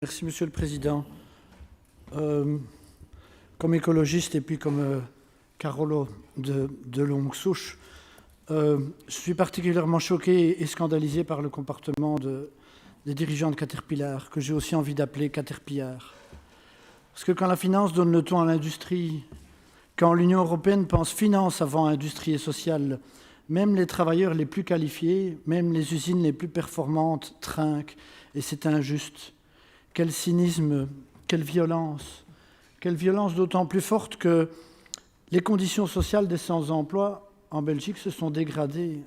Merci, Monsieur le Président. Comme écologiste et puis comme Carolo de longue souche, je suis particulièrement choqué et scandalisé par le comportement des dirigeants de Caterpillar, que j'ai aussi envie d'appeler Caterpillar. Parce que quand la finance donne le ton à l'industrie, quand l'Union européenne pense finance avant industrie et sociale, même les travailleurs les plus qualifiés, même les usines les plus performantes trinquent, et c'est injuste. Quel cynisme, quelle violence d'autant plus forte que les conditions sociales des sans-emploi en Belgique se sont dégradées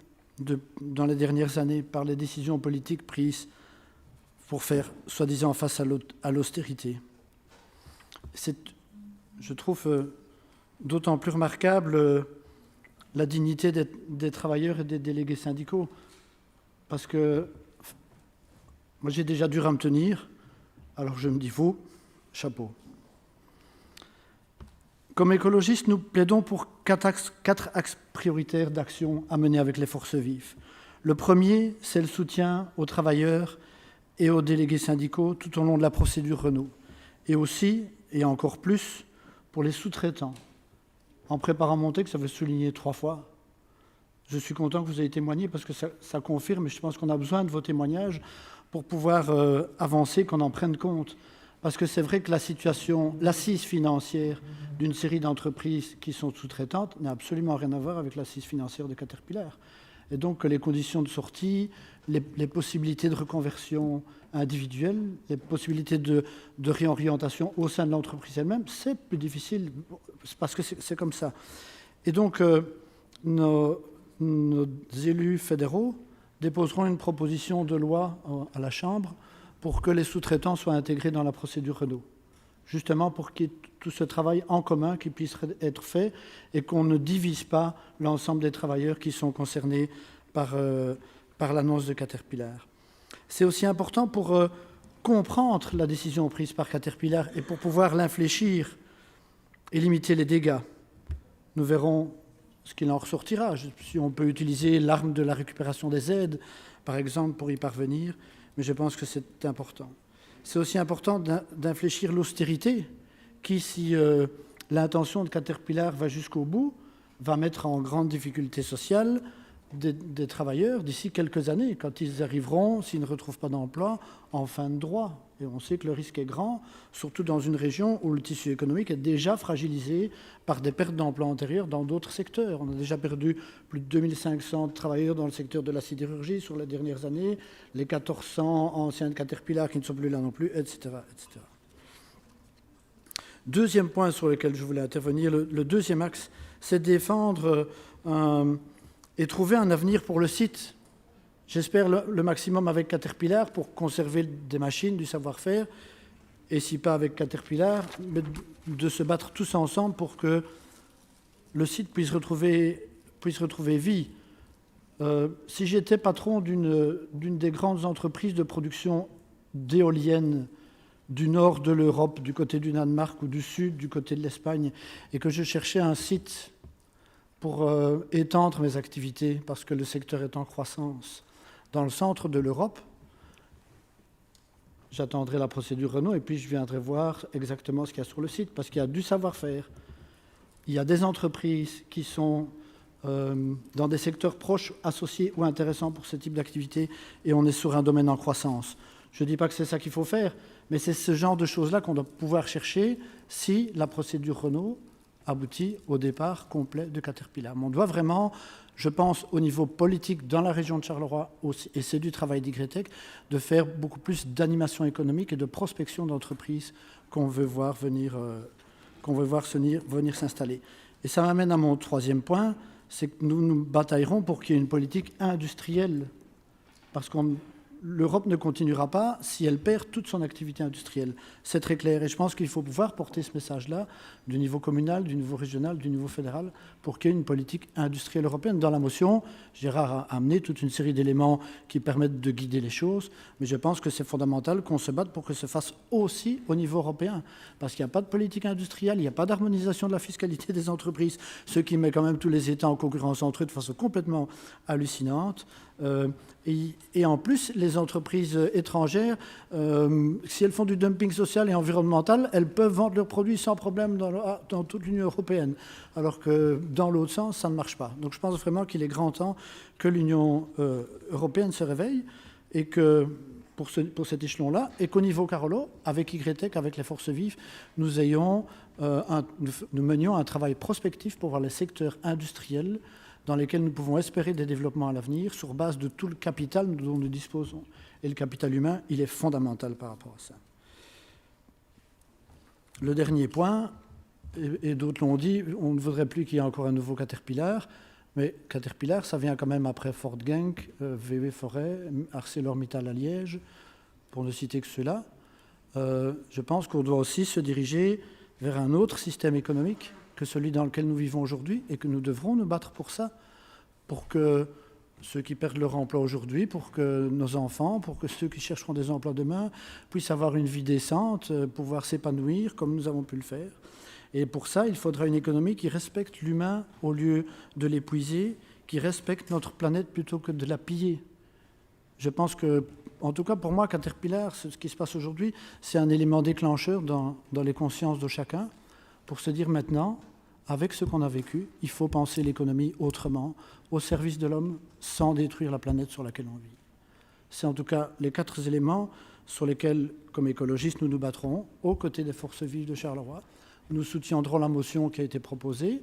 dans les dernières années par les décisions politiques prises pour faire, soi-disant, face à l'austérité. Je trouve d'autant plus remarquable la dignité des travailleurs et des délégués syndicaux, parce que moi j'ai déjà dû me tenir, alors je me dis vous, chapeau. Comme écologistes, nous plaidons pour quatre axes prioritaires d'action à mener avec les forces vives. Le premier, c'est le soutien aux travailleurs et aux délégués syndicaux tout au long de la procédure Renault, et aussi, et encore plus, pour les sous-traitants. En préparant mon texte, ça veut souligner 3 fois. Je suis content que vous ayez témoigné parce que ça confirme, et je pense qu'on a besoin de vos témoignages pour pouvoir avancer, qu'on en prenne compte. Parce que c'est vrai que la situation, l'assise financière d'une série d'entreprises qui sont sous-traitantes n'a absolument rien à voir avec l'assise financière de Caterpillar. Et donc les conditions de sortie, les possibilités de reconversion individuelle, les possibilités de réorientation au sein de l'entreprise elle-même, c'est plus difficile parce que c'est comme ça. Et donc nos élus fédéraux déposeront une proposition de loi à la Chambre pour que les sous-traitants soient intégrés dans la procédure Renault, justement pour qu'il y ait tout ce travail en commun qui puisse être fait et qu'on ne divise pas l'ensemble des travailleurs qui sont concernés par l'annonce de Caterpillar. C'est aussi important pour comprendre la décision prise par Caterpillar et pour pouvoir l'infléchir et limiter les dégâts. Nous verrons ce qu'il en ressortira, si on peut utiliser l'arme de la récupération des aides, par exemple, pour y parvenir, mais je pense que c'est important. C'est aussi important d'infléchir l'austérité qui, si l'intention de Caterpillar va jusqu'au bout, va mettre en grande difficulté sociale des travailleurs d'ici quelques années, quand ils arriveront, s'ils ne retrouvent pas d'emploi, en fin de droit. Et on sait que le risque est grand, surtout dans une région où le tissu économique est déjà fragilisé par des pertes d'emplois antérieures dans d'autres secteurs. On a déjà perdu plus de 2500 travailleurs dans le secteur de la sidérurgie sur les dernières années, les 1400 anciens de Caterpillar qui ne sont plus là non plus, etc. etc. Deuxième point sur lequel je voulais intervenir, le deuxième axe, c'est défendre et trouver un avenir pour le site. J'espère le maximum avec Caterpillar pour conserver des machines, du savoir-faire, et si pas avec Caterpillar, mais de se battre tous ensemble pour que le site puisse retrouver vie. Si j'étais patron d'une des grandes entreprises de production d'éoliennes du nord de l'Europe, du côté du Danemark, ou du sud, du côté de l'Espagne, et que je cherchais un site pour étendre mes activités, parce que le secteur est en croissance, dans le centre de l'Europe, j'attendrai la procédure Renault et puis je viendrai voir exactement ce qu'il y a sur le site, parce qu'il y a du savoir-faire, il y a des entreprises qui sont dans des secteurs proches, associés ou intéressants pour ce type d'activité, et on est sur un domaine en croissance. Je ne dis pas que c'est ça qu'il faut faire, mais c'est ce genre de choses-là qu'on doit pouvoir chercher si la procédure Renault aboutit au départ complet de Caterpillar. Mais on doit vraiment, je pense, au niveau politique dans la région de Charleroi, et c'est du travail d'Ygretech, de faire beaucoup plus d'animation économique et de prospection d'entreprises qu'on veut voir venir s'installer. Et ça m'amène à mon troisième point, c'est que nous nous bataillerons pour qu'il y ait une politique industrielle, parce que l'Europe ne continuera pas si elle perd toute son activité industrielle. C'est très clair. Et je pense qu'il faut pouvoir porter ce message-là du niveau communal, du niveau régional, du niveau fédéral, pour qu'il y ait une politique industrielle européenne. Dans la motion, Gérard a amené toute une série d'éléments qui permettent de guider les choses, mais je pense que c'est fondamental qu'on se batte pour que ça se fasse aussi au niveau européen, parce qu'il n'y a pas de politique industrielle, il n'y a pas d'harmonisation de la fiscalité des entreprises, ce qui met quand même tous les États en concurrence entre eux de façon complètement hallucinante. Et en plus, les des entreprises étrangères, si elles font du dumping social et environnemental, elles peuvent vendre leurs produits sans problème dans toute l'Union européenne. Alors que dans l'autre sens, ça ne marche pas. Donc je pense vraiment qu'il est grand temps que l'Union européenne se réveille et que, pour cet échelon-là, et qu'au niveau Carolo, avec YTEC, avec les forces vives, nous menions un travail prospectif pour voir les secteurs industriels dans lesquels nous pouvons espérer des développements à l'avenir sur base de tout le capital dont nous disposons. Et le capital humain, il est fondamental par rapport à ça. Le dernier point, et d'autres l'ont dit, on ne voudrait plus qu'il y ait encore un nouveau Caterpillar, mais Caterpillar, ça vient quand même après Ford Genk, VW Forêt, ArcelorMittal à Liège, pour ne citer que ceux-là. Je pense qu'on doit aussi se diriger vers un autre système économique que celui dans lequel nous vivons aujourd'hui et que nous devrons nous battre pour ça, pour que ceux qui perdent leur emploi aujourd'hui, pour que nos enfants, pour que ceux qui chercheront des emplois demain puissent avoir une vie décente, pouvoir s'épanouir comme nous avons pu le faire. Et pour ça, il faudra une économie qui respecte l'humain au lieu de l'épuiser, qui respecte notre planète plutôt que de la piller. Je pense que, en tout cas pour moi, Caterpillar, ce qui se passe aujourd'hui, c'est un élément déclencheur dans les consciences de chacun pour se dire maintenant, avec ce qu'on a vécu, il faut penser l'économie autrement, au service de l'homme, sans détruire la planète sur laquelle on vit. C'est en tout cas les 4 éléments sur lesquels, comme écologistes, nous nous battrons aux côtés des forces vives de Charleroi. Nous soutiendrons la motion qui a été proposée.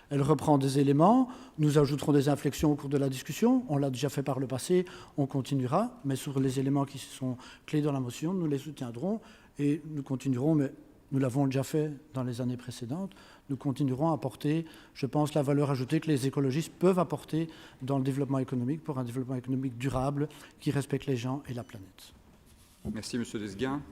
Elle reprend des éléments. Nous ajouterons des inflexions au cours de la discussion. On l'a déjà fait par le passé. On continuera. Mais sur les éléments qui sont clés dans la motion, nous les soutiendrons. Et nous continuerons, mais nous l'avons déjà fait dans les années précédentes, nous continuerons à apporter, je pense, la valeur ajoutée que les écologistes peuvent apporter dans le développement économique pour un développement économique durable qui respecte les gens et la planète. Merci, M. Desguin.